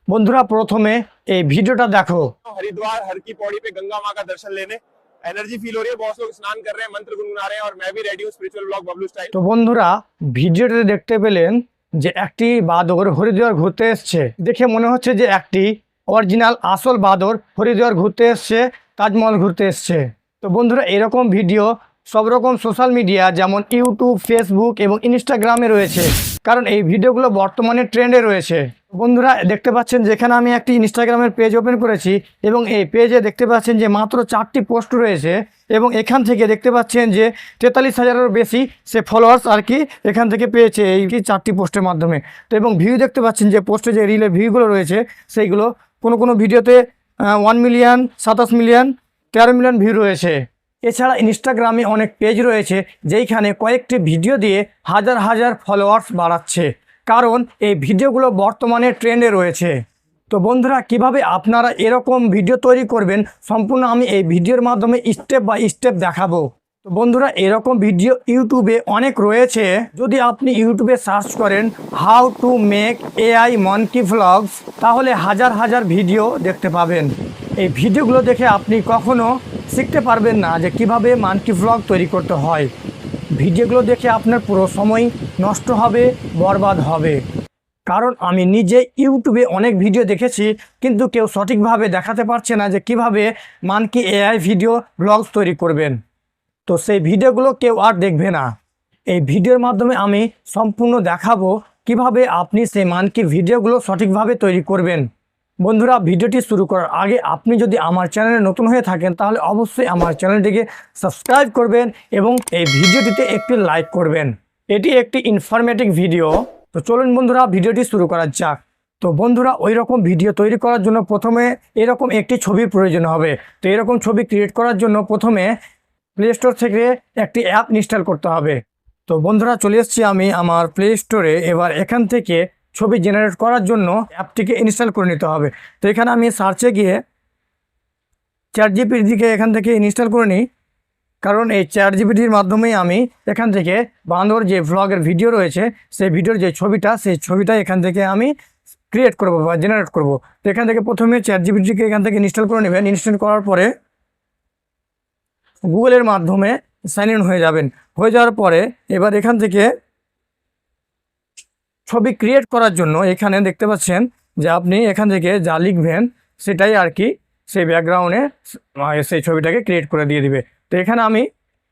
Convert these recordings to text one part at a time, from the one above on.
বন্ধুরা প্রথমে এই ভিডিওটা দেখো। हरिद्वार हर की पौड़ी पे गंगा माँ का दर्शन लेने एनर्जी फील हो रही है। बहुत लोग स्नान कर रहे हैं, मंत्र गुनगुना रहे हैं और मैं भी रेडी हूँ स्पिरिचुअल ब्लॉग बबलू स्टाइल। তো বন্ধুরা ভিডিওতে দেখতে পেলেন যে একটি বাদর হরিদ্বার ঘুরতে এসছে। দেখে মনে হচ্ছে যে একটি অরিজিনাল আসল বাদর হরিদ্বার ঘুরতে এসছে, তাজমহল ঘুরতে এসছে। তো বন্ধুরা এরকম ভিডিও সব রকম সোশ্যাল মিডিয়া যেমন ইউটিউব, ফেসবুক এবং ইনস্টাগ্রামে রয়েছে, কারণ এই ভিডিওগুলো বর্তমানে ট্রেন্ডে রয়েছে। বন্ধুরা দেখতে পাচ্ছেন যেখানে আমি একটি ইনস্টাগ্রামের পেজ ওপেন করেছি এবং এই পেজে দেখতে পাচ্ছেন যে মাত্র 4টি পোস্ট রয়েছে এবং এখান থেকে দেখতে পাচ্ছেন যে 43,000-এরও বেশি সে ফলোয়ার্স আর কি এখান থেকে পেয়েছে এই 4টি পোস্টের মাধ্যমে। তো এবং ভিউ দেখতে পাচ্ছেন যে পোস্টে যে রিলের ভিউগুলো রয়েছে সেইগুলো কোনো ভিডিওতে 1 মিলিয়ন, 27 মিলিয়ন, 13 মিলিয়ন ভিউ রয়েছে। এছাড়া ইনস্টাগ্রামে অনেক পেজ রয়েছে যেইখানে কয়েকটি ভিডিও দিয়ে হাজার হাজার ফলোয়ার্স বাড়াচ্ছে, কারণ এই ভিডিওগুলো বর্তমানে ট্রেন্ডে রয়েছে। তো বন্ধুরা কিভাবে আপনারা এরকম ভিডিও তৈরি করবেন সম্পূর্ণ আমি এই ভিডিওর মাধ্যমে স্টেপ বাই স্টেপ দেখাবো। তো বন্ধুরা এরকম ভিডিও ইউটিউবে অনেক রয়েছে। যদি আপনি ইউটিউবে সার্চ করেন how to make AI monkey vlogs, তাহলে হাজার হাজার ভিডিও দেখতে পাবেন। এই ভিডিওগুলো দেখে আপনি কখনো শিখতে পারবেন না যে কিভাবে মানকি ভ্লগ তৈরি করতে হয়। ভিডিওগুলো দেখে আপনার পুরো সময় নষ্ট হবে, বরবাদ হবে। কারণ আমি নিজে ইউটিউবে অনেক ভিডিও দেখেছি, কিন্তু কেউ সঠিকভাবে দেখাতে পারছে না যে কিভাবে মানকি এআই ভিডিও ব্লগস তৈরি করবেন। তো সেই ভিডিওগুলো কেউ আর দেখবে না। এই ভিডিওর মাধ্যমে আমি সম্পূর্ণ দেখাবো কিভাবে আপনি সেই মানকি ভিডিওগুলো সঠিকভাবে তৈরি করবেন। বন্ধুরা ভিডিওটি শুরু করার আগে আপনি যদি আমার চ্যানেলে নতুন হয়ে থাকেন তাহলে অবশ্যই আমার চ্যানেলটিকে সাবস্ক্রাইব করবেন এবং এই ভিডিওটিতে একটি লাইক করবেন। এটি একটি ইনফরমেটিভ ভিডিও। তো চলুন বন্ধুরা ভিডিওটি শুরু করা যাক। তো বন্ধুরা ওই রকম ভিডিও তৈরি করার জন্য প্রথমে এরকম একটি ছবির প্রয়োজন হবে। তো এরকম ছবি ক্রিয়েট করার জন্য প্রথমে প্লে স্টোর থেকে একটি অ্যাপ ইনস্টল করতে হবে। তো বন্ধুরা চলে এসেছি আমি আমার প্লে স্টোরে। এবার এখান থেকে ছবি জেনারেট করার জন্য অ্যাপটিকে ইনস্টল করে নিতে হবে। তো এখানে আমি সার্চে গিয়ে চ্যাটজিপিটিকে এখান থেকে ইনস্টল করে নিই, কারণ এই চ্যাটজিপিটির মাধ্যমেই আমি এখান থেকে বান্দর যে ভ্লগের ভিডিও রয়েছে সেই ভিডিওর যে ছবিটা সেই ছবিটা এখান থেকে আমি ক্রিয়েট করব বা জেনারেট করব। তো এখান থেকে প্রথমে চ্যাটজিপিটিকে এখান থেকে ইনস্টল করে নেবেন। ইনস্টল করার পরে গুগলের মাধ্যমে সাইন ইন হয়ে যাবেন। হয়ে যাওয়ার পরে এবার এখান থেকে ছবি ক্রিয়েট করার জন্য এখানে দেখতে পাচ্ছেন যে আপনি এখান থেকে যা লিখবেন সেটাই আর কি সেই ব্যাকগ্রাউন্ডে সেই ছবিটাকে ক্রিয়েট করে দিয়ে দিবে। তো এখানে আমি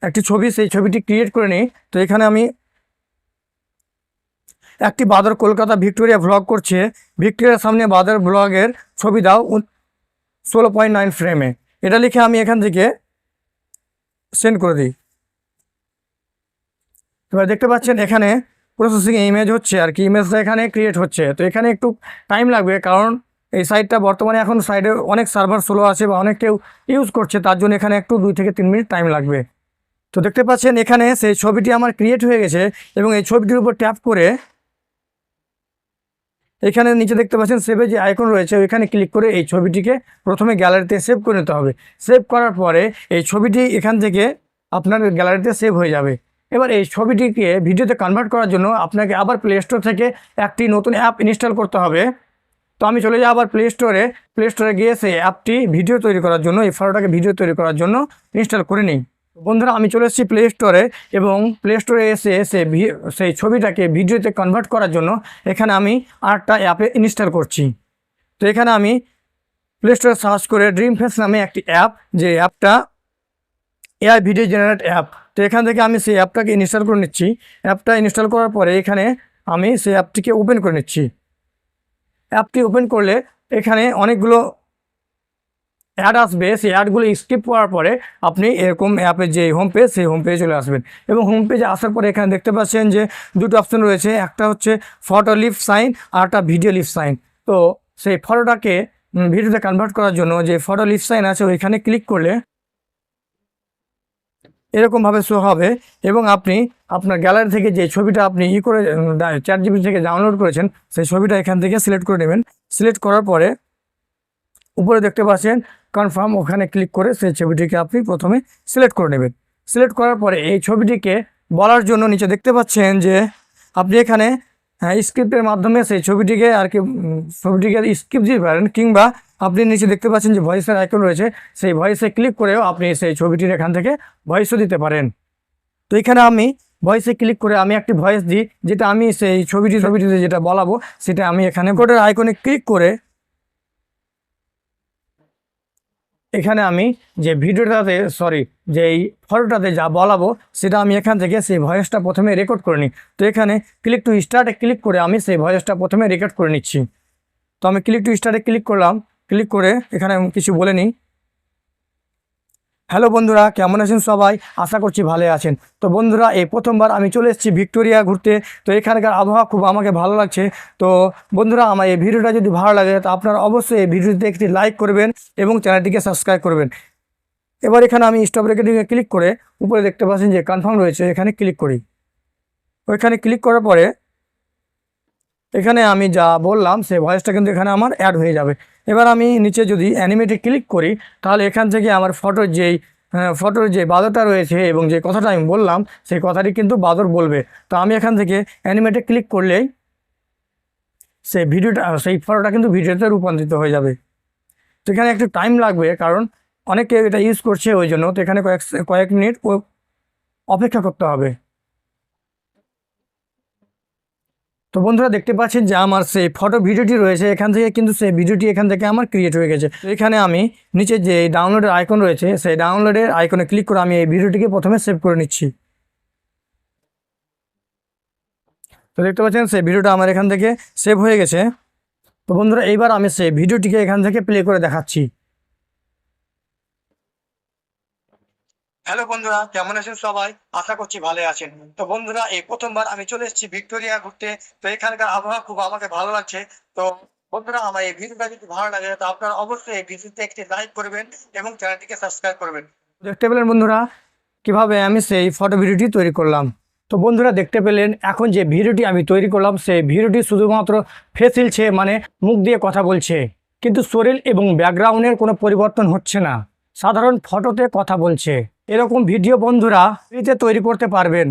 একটি ছবি সেই ছবিটি ক্রিয়েট করে নিই। তো এখানে আমি একটি বাদর কলকাতা ভিক্টোরিয়া ভ্লগ করছে, ভিক্টোরিয়ার সামনে বাদর ব্লগের ছবি দাও 16.9 ফ্রেমে, এটা লিখে আমি এখান থেকে সেন্ড করে দিই। এবার দেখতে পাচ্ছেন এখানে প্রসেসিং ইমেজ হচ্ছে আর কি, ইমেজটা এখানে ক্রিয়েট হচ্ছে। তো এখানে একটু টাইম লাগবে, কারণ এই সাইটটা বর্তমানে এখন সাইডে অনেক সার্ভার স্লো আছে বা অনেক কেউ ইউজ করছে, তার জন্য এখানে একটু 2 থেকে 3 মিনিট টাইম লাগবে। তো দেখতে পাচ্ছেন এখানে সেই ছবিটি আমার ক্রিয়েট হয়ে গেছে এবং এই ছবিটির উপর ট্যাপ করে এখানে নিচে দেখতে পাচ্ছেন সেভে যে আইকন রয়েছে ওইখানে ক্লিক করে এই ছবিটিকে প্রথমে গ্যালারিতে সেভ করে নিতে হবে। সেভ করার পরে এই ছবিটি এখান থেকে আপনার গ্যালারিতে সেভ হয়ে যাবে। এবার এই ছবিটিকে ভিডিওতে কনভার্ট করার জন্য আপনাকে আবার প্লে স্টোর থেকে একটি নতুন অ্যাপ ইনস্টল করতে হবে। তো আমি চলে যাই আবার প্লে স্টোরে গিয়ে সেই অ্যাপটি ভিডিও তৈরি করার জন্য, এই ফাইলটাকে ভিডিও তৈরি করার জন্য ইনস্টল করে নিই। বন্ধুরা আমি চলে এসেছি প্লে স্টোরে এবং প্লে স্টোরে এসে সেই ছবিটাকে ভিডিওতে কনভার্ট করার জন্য এখানে আমি আরেকটা অ্যাপে ইনস্টল করছি। তো এখানে আমি প্লে স্টোরে সার্চ করে ড্রিম ফেস নামে একটি অ্যাপ, যে অ্যাপটা এআই ভিডিও জেনারেট অ্যাপ। তো এখান থেকে আমি সেই অ্যাপটাকে ইনস্টল করে নিচ্ছি। অ্যাপটা ইনস্টল করার পরে এখানে আমি সেই অ্যাপটিকে ওপেন করে নিচ্ছি। অ্যাপটি ওপেন করলে এখানে অনেকগুলো অ্যাড আসবে, সেই অ্যাডগুলো স্কিপ করার পরে আপনি এরকম অ্যাপের যে হোম পেজ সেই হোম পেজে চলে আসবেন। এবং হোম পেজে আসার পরে এখানে দেখতে পাচ্ছেন যে দুটো অপশন রয়েছে, একটা হচ্ছে ফটো লিফট সাইন আর একটা ভিডিও লিফট সাইন। তো সেই ফটোটাকে ভিডিওতে কনভার্ট করার জন্য যে ফটো লিফট সাইন আছে ওইখানে ক্লিক করলে এরকমভাবে শো হবে এবং আপনি আপনার গ্যালারি থেকে যে ছবিটা আপনি চ্যাটজিপিটি থেকে ডাউনলোড করেছেন সেই ছবিটা এখান থেকে সিলেক্ট করে নেবেন। সিলেক্ট করার পরে উপরে দেখতে পাচ্ছেন কনফার্ম, ওখানে ক্লিক করে সেই ছবিটিকে আপনি প্রথমে সিলেক্ট করে নেবেন। সিলেক্ট করার পরে এই ছবিটিকে বলার জন্য নিচে দেখতে পাচ্ছেন যে আপনি এখানে স্ক্রিপ্টের মাধ্যমে সেই ছবিটিকে আর কি ছবিটিকে স্ক্রিপ্ট দিতে পারেন, কিংবা আপনি নিচে দেখতে পাচ্ছেন যে ভয়েসের আইকন রয়েছে, সেই ভয়েসে ক্লিক করেও আপনি সেই ছবিটির এখান থেকে ভয়েসও দিতে পারেন। তো এখানে আমি ভয়েসে ক্লিক করে আমি একটি ভয়েস দিই, যেটা আমি সেই ছবিটিতে যেটা বলাবো সেটা আমি এখানে কোডের আইকনে ক্লিক করে এখানে আমি যে যে এই ফটোটাতে যা বলাবো সেটা আমি এখান থেকে সেই ভয়েসটা প্রথমে রেকর্ড করে নিই। তো এখানে ক্লিক টু স্টার্টে ক্লিক করে আমি সেই ভয়েসটা প্রথমে রেকর্ড করে নিচ্ছি। তো আমি ক্লিক টু স্টার্টে ক্লিক করলাম, ক্লিক করে এখানে কিছু বলে নিই। হ্যালো বন্ধুরা, কেমন আছেন সবাই? আশা করছি ভালো আছেন। তো বন্ধুরা, এই প্রথমবার আমি চলে এসেছি ভিক্টোরিয়া ঘুরতে। তো এখানকার আবহাওয়া খুব আমাকে ভালো লাগছে। তো বন্ধুরা, আমার এই ভিডিওটা যদি ভালো লাগে তো আপনারা অবশ্যই এই ভিডিওতে একটি লাইক করবেন এবং চ্যানেলটিকে সাবস্ক্রাইব করবেন। এবার এখানে আমি স্টপ রেকর্ডিংয়ে ক্লিক করে উপরে দেখতে পাচ্ছেন যে কনফার্ম রয়েছে, এখানে ক্লিক করি। ওইখানে ক্লিক করার পরে এখানে আমি যা বললাম সেই ভয়েসটা কিন্তু এখানে আমার অ্যাড হয়ে যাবে। এবার আমি নিচে যদি অ্যানিমেটে ক্লিক করি তাহলে এখান থেকে আমার ফটোর যে বাদরটা রয়েছে এবং যে কথাটা আমি বললাম সেই কথাটি কিন্তু বাদর বলবে। তো আমি এখান থেকে অ্যানিমেটে ক্লিক করলেই সেই ফটোটা কিন্তু ভিডিওতে রূপান্তরিত হয়ে যাবে। তো এখানে একটু টাইম লাগবে, কারণ অনেকে এটা ইউজ করছে ওই জন্য। তো এখানে কয়েক মিনিট অপেক্ষা করতে হবে। তো বন্ধুরা, দেখতে পাচ্ছেন যে আমার সেই ফটো ভিডিওটি রয়েছে, এখান থেকে কিন্তু সেই ভিডিওটি এখান থেকে আমার ক্রিয়েট হয়ে গেছে। তো এখানে আমি নিচে যে ডাউনলোডের আইকন রয়েছে সেই ডাউনলোডের আইকনে ক্লিক করে আমি এই ভিডিওটিকে প্রথমে সেভ করে নিচ্ছি। তো দেখতে পাচ্ছেন সেই ভিডিওটা আমার এখান থেকে সেভ হয়ে গেছে। তো বন্ধুরা, এইবার আমি সেই ভিডিওটিকে এখান থেকে প্লে করে দেখাচ্ছি। হ্যালো বন্ধুরা, কেমন আছেন সবাই? আশা করছি ভালো আছেন। তো বন্ধুরা, এই প্রথমবার আমি চলে এসেছি ভিক্টোরিয়া ঘুরতে। তো এখানকার আবহাওয়া খুব আমাকে ভালো লাগছে। তো বন্ধুরা, আমার এই ভিডিওটা যদি ভালো লাগে তো আপনারা অবশ্যই এই ভিডিওতে একটি লাইক করবেন এবং চ্যানেলটিকে সাবস্ক্রাইব করবেন। দেখতে পেলেন বন্ধুরা কিভাবে আমি সেই ফটো ভিডিওটি তৈরি করলাম। তো বন্ধুরা, দেখতে পেলেন এখন যে ভিডিওটি আমি তৈরি করলাম সেই ভিডিওটি শুধুমাত্র ফেস হিলছে, মানে মুখ দিয়ে কথা বলছে, কিন্তু শরীর এবং ব্যাকগ্রাউন্ডের কোনো পরিবর্তন হচ্ছে না, সাধারণ ফটোতে কথা বলছে। এরকম ভিডিও বন্ধুরা ফ্রিতে তৈরি করতে পারবেন।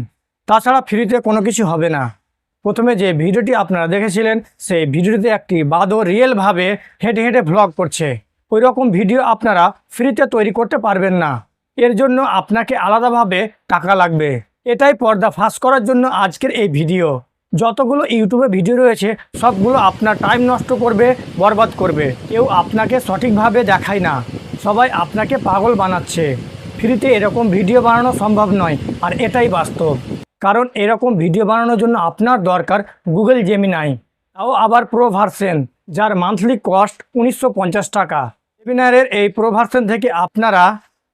তাছাড়া ফ্রিতে কোনো কিছু হবে না। প্রথমে যে ভিডিওটি আপনারা দেখেছিলেন সেই ভিডিওতে একটি বাদর রিয়েলভাবে হেঁটে হেঁটে ভ্লগ করছে। ওই রকম ভিডিও আপনারা ফ্রিতে তৈরি করতে পারবেন না। এর জন্য আপনাকে আলাদাভাবে টাকা লাগবে। এটাই পর্দা ফাঁস করার জন্য আজকের এই ভিডিও। যতগুলো ইউটিউবে ভিডিও রয়েছে সবগুলো আপনার টাইম নষ্ট করবে, বরবাদ করবে। কেউ আপনাকে সঠিকভাবে দেখায় না, সবাই আপনাকে পাগল বানাচ্ছে। ফ্রিতে এরকম ভিডিও বানানো সম্ভব নয়, আর এটাই বাস্তব। কারণ এরকম ভিডিও বানানোর জন্য আপনার দরকার গুগল জেমিনাই, তাও আবার প্রো ভার্সন, যার মান্থলি কস্ট 1950 টাকা। জেমিনাইয়ের এই প্রো ভার্সন থেকে আপনারা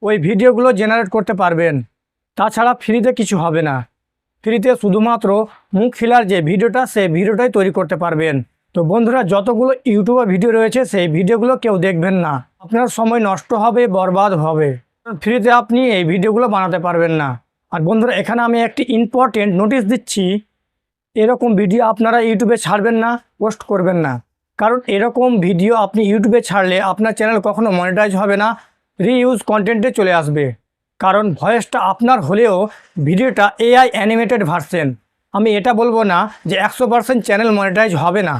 ওই ভিডিওগুলো জেনারেট করতে পারবেন। তাছাড়া ফ্রিতে কিছু হবে না। ফ্রিতে শুধুমাত্র মুখ হিলার যে ভিডিওটা সেই ভিডিওটাই তৈরি করতে পারবেন। তো বন্ধুরা, যতগুলো ইউটিউবে ভিডিও রয়েছে সেই ভিডিওগুলো কেউ দেখবেন না, আপনার সময় নষ্ট হবে, বরবাদ হবে। ফ্রিতে আপনি এই ভিডিওগুলো বানাতে পারবেন না। আর বন্ধুরা, এখানে আমি একটি ইম্পর্টেন্ট নোটিশ দিচ্ছি, এরকম ভিডিও আপনারা ইউটিউবে ছাড়বেন না, পোস্ট করবেন না। কারণ এরকম ভিডিও আপনি ইউটিউবে ছাড়লে আপনার চ্যানেল কখনো মনিটাইজ হবে না, রিইউজ কন্টেন্টে চলে আসবে। কারণ ভয়েসটা আপনার হলেও ভিডিওটা এআই অ্যানিমেটেড ভার্সন। আমি এটা বলবো না যে 100% চ্যানেল মনিটাইজ হবে না,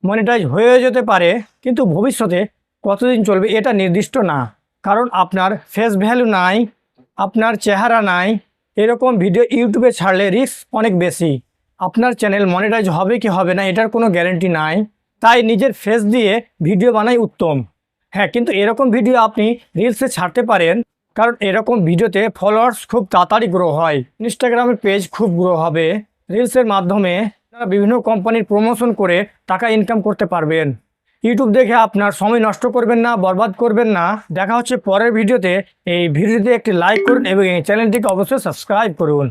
মনিটাইজ হয়ে যেতে পারে, কিন্তু ভবিষ্যতে কতদিন চলবে এটা নির্দিষ্ট না। কারণ আপনার ফেস ভ্যালু নাই, আপনার চেহারা নাই, এরকম ভিডিও ইউটিউবে ছাড়লে রিস্ক অনেক বেশি। আপনার চ্যানেল মনিটাইজ হবে কি হবে না এটার কোনো গ্যারেন্টি নাই। তাই নিজের ফেস দিয়ে ভিডিও বানাই উত্তম। হ্যাঁ, কিন্তু এরকম ভিডিও আপনি রিলসে ছাড়তে পারেন, কারণ এরকম ভিডিওতে ফলোয়ার্স খুব তাড়াতাড়ি গ্রো হয়, ইনস্টাগ্রামের পেজ খুব গ্রো হবে। রিলসের মাধ্যমে আপনারা বিভিন্ন কোম্পানির প্রমোশন করে টাকা ইনকাম করতে পারবেন। ইউটিউব দেখে আপনার সময় নষ্ট করবেন না, বরবাদ করবেন না। দেখা হচ্ছে পরের ভিডিওতে। এই ভিডিওতে একটি লাইক করুন এবং এই চ্যানেলটিকে অবশ্যই সাবস্ক্রাইব করুন।